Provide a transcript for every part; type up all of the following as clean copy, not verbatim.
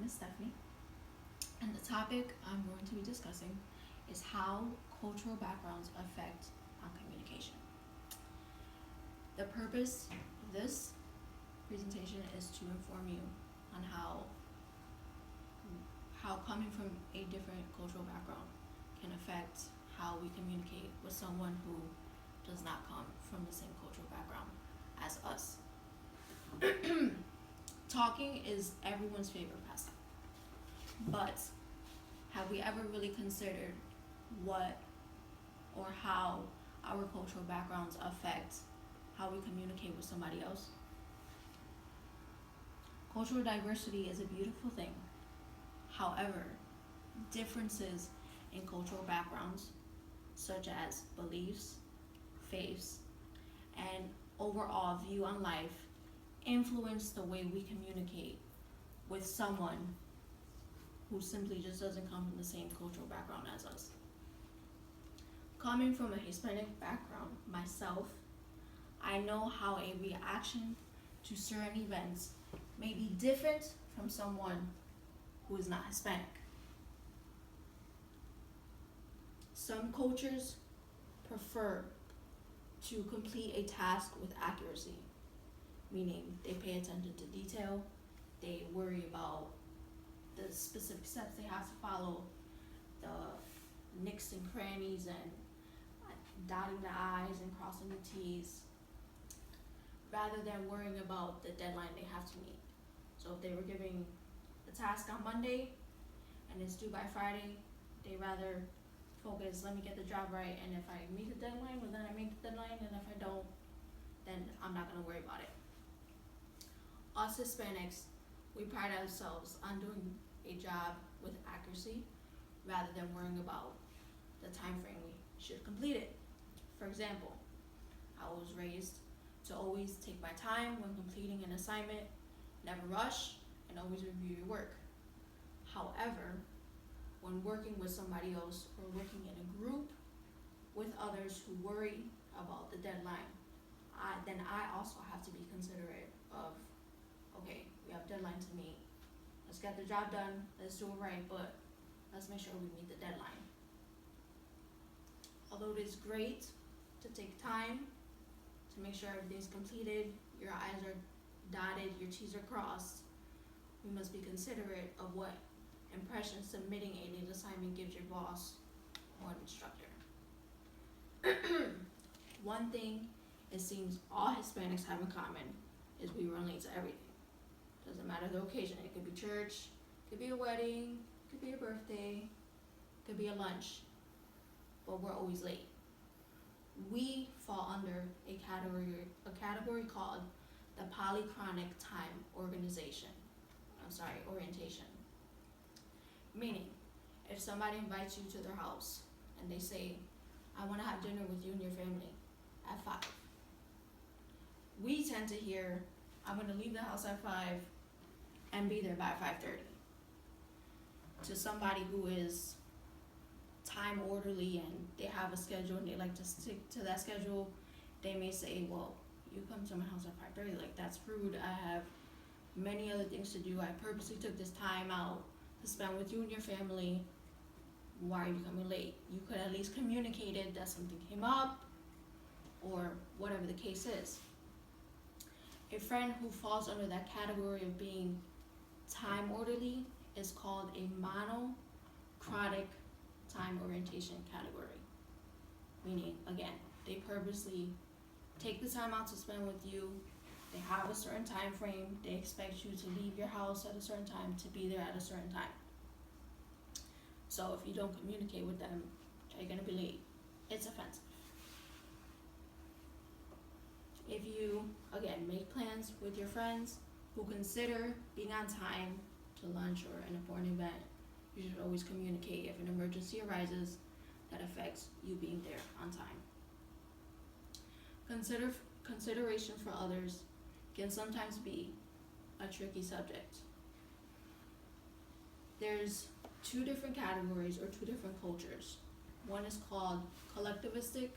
is Stephanie, and the topic I'm going to be discussing is how cultural backgrounds affect on communication. The purpose of this presentation is to inform you on how coming from a different cultural background can affect how we communicate with someone who does not come from the same cultural background as us. Talking is everyone's favorite pastime, but have we ever really considered what or how our cultural backgrounds affect how we communicate with somebody else? Cultural diversity is a beautiful thing. However, differences in cultural backgrounds, such as beliefs, faiths, and overall view on life, influence the way we communicate with someone who simply just doesn't come from the same cultural background as us. Coming from a Hispanic background myself, I know how a reaction to certain events may be different from someone who is not Hispanic. Some cultures prefer to complete a task with accuracy, meaning they pay attention to detail, they worry about the specific steps they have to follow, the nicks and crannies, and dotting the I's and crossing the T's, rather than worrying about the deadline they have to meet. So if they were giving the task on Monday and it's due by Friday, they rather focus, let me get the job right, and if I meet the deadline, well then I meet the deadline, and if I don't, then I'm not gonna worry about it. Us Hispanics, we pride ourselves on doing a job with accuracy rather than worrying about the time frame we should complete it. For example, I was raised to always take my time when completing an assignment, never rush, and always review your work. However, when working with somebody else or working in a group with others who worry about the deadline, then I also have to be considerate of, okay, we have deadline to meet. Let's get the job done, let's do it right, but let's make sure we meet the deadline. Although it is great to take time to make sure everything's completed, your I's are dotted, your T's are crossed, we must be considerate of what impression submitting a needed assignment gives your boss or an instructor. One thing it seems all Hispanics have in common is we run late to everything. Doesn't matter the occasion. It could be church, could be a wedding, could be a birthday, could be a lunch, but we're always late. We fall under a category called the polychronic time orientation. Meaning, if somebody invites you to their house and they say, I want to have dinner with you and your family at 5, we tend to hear, I'm going to leave the house at 5 and be there by 5:30. To somebody who is time orderly and they have a schedule and they like to stick to that schedule, they may say, well, you come to my house at 5:30, like that's rude. I have many other things to do. I purposely took this time out to spend with you and your family. Why are you coming late? You could at least communicate it that something came up or whatever the case is. A friend who falls under that category of being time orderly is called a monochronic time orientation category. Meaning, again, they purposely take the time out to spend with you. They have a certain time frame. They expect you to leave your house at a certain time, to be there at a certain time. So if you don't communicate with them, you're gonna be late. It's offensive. If you, again, make plans with your friends who consider being on time to lunch or an important event, you should always communicate if an emergency arises that affects you being there on time. Consideration for others can sometimes be a tricky subject. There's two different categories or two different cultures. One is called collectivistic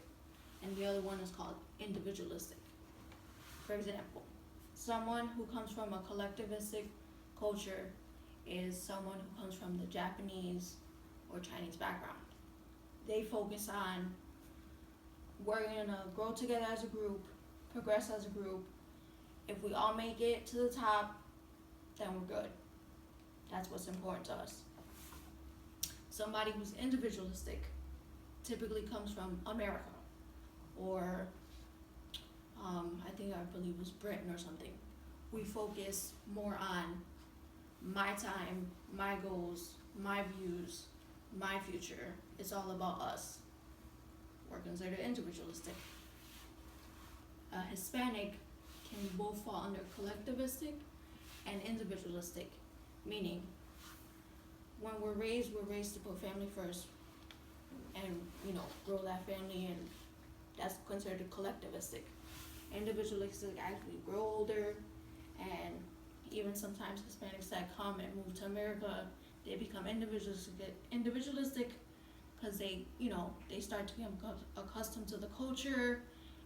and the other one is called individualistic. For example, someone who comes from a collectivistic culture is someone who comes from the Japanese or Chinese background. They focus on we're gonna grow together as a group, progress as a group. If we all make it to the top, then we're good. That's what's important to us. Somebody who's individualistic typically comes from America or I believe it was Britain or something. We focus more on my time, my goals, my views, my future. It's all about us. We're considered individualistic. Hispanic can both fall under collectivistic and individualistic, meaning when we're raised to put family first and, grow that family, and that's considered collectivistic. Individualistic actually grow older, and even sometimes Hispanics that come and move to America, they become individualistic because they start to become accustomed to the culture,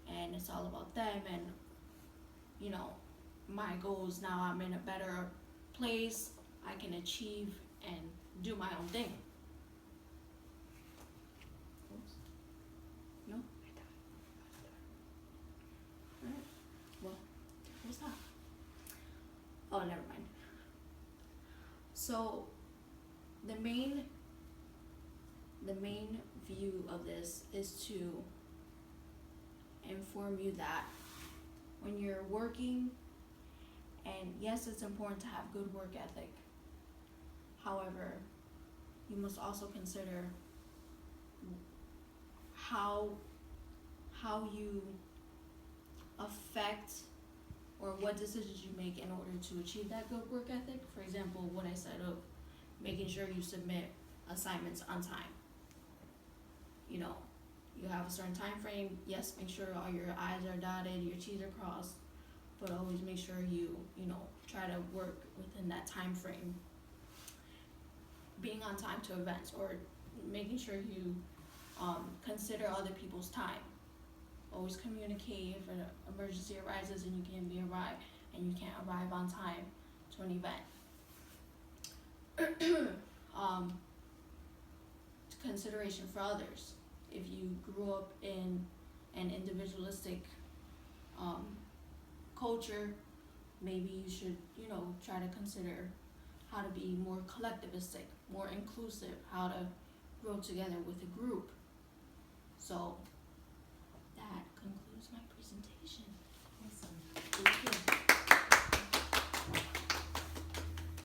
and it's all about them, and my goals now. I'm in a better place. I can achieve and do my own thing. Oops. No? Alright. Well, what's that? Oh, never mind. So, the main view of this is to inform you that when you're working, and yes, it's important to have good work ethic. However, you must also consider how you affect or what decisions you make in order to achieve that good work ethic. For example, what I said of making sure you submit assignments on time. You have a certain time frame. Yes, make sure all your I's are dotted, your T's are crossed, but always make sure you try to work within that time frame. Being on time to events, or making sure you consider other people's time. Always communicate if an emergency arises and you can't arrive on time to an event. Consideration for others. If you grew up in an individualistic culture, maybe you should try to consider how to be more collectivistic, more inclusive, how to grow together with a group. So